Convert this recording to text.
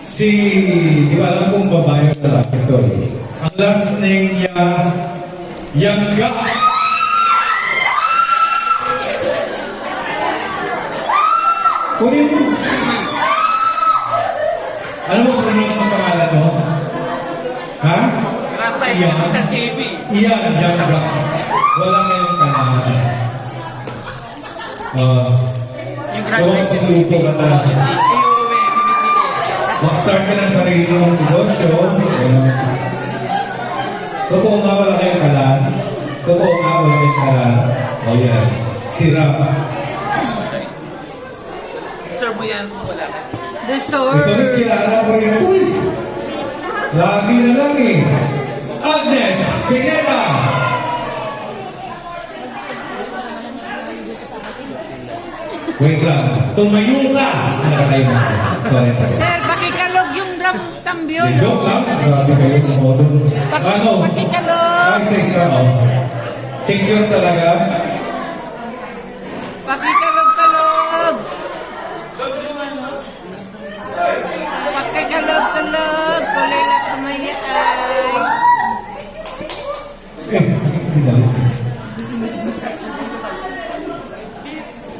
Si, di ba alam kong babae ang lalaki ito eh. Ang last name niya, Yangga. Kunin mo. Ano mo pronounce ang pangalan mo? Ha? Iyan. Iyan, Yangga. Wala kayong kanahan. So, pagluto ka na. Mag-start ka ng sarili mong negosyo. Totoo nga wala kayong kalan. Totoo nga wala kayong kalan. O yan. Sira. Sir mo yan, wala. The sir. Ito rin kilala ko rin ito eh. Lagi na lang eh. Agnes Pineda. Wait lang. Tumayo ka. Nakatayo mo. Sorry. Sir, pakikalog yung drum tambyo. Joke lang. Grabe kayo ng modo. Ano? Pakikalog. Section of. Picture talaga. Pakikalog-kalog. Pakikalog-kalog. Kulay lang kamay ay. Hindi na.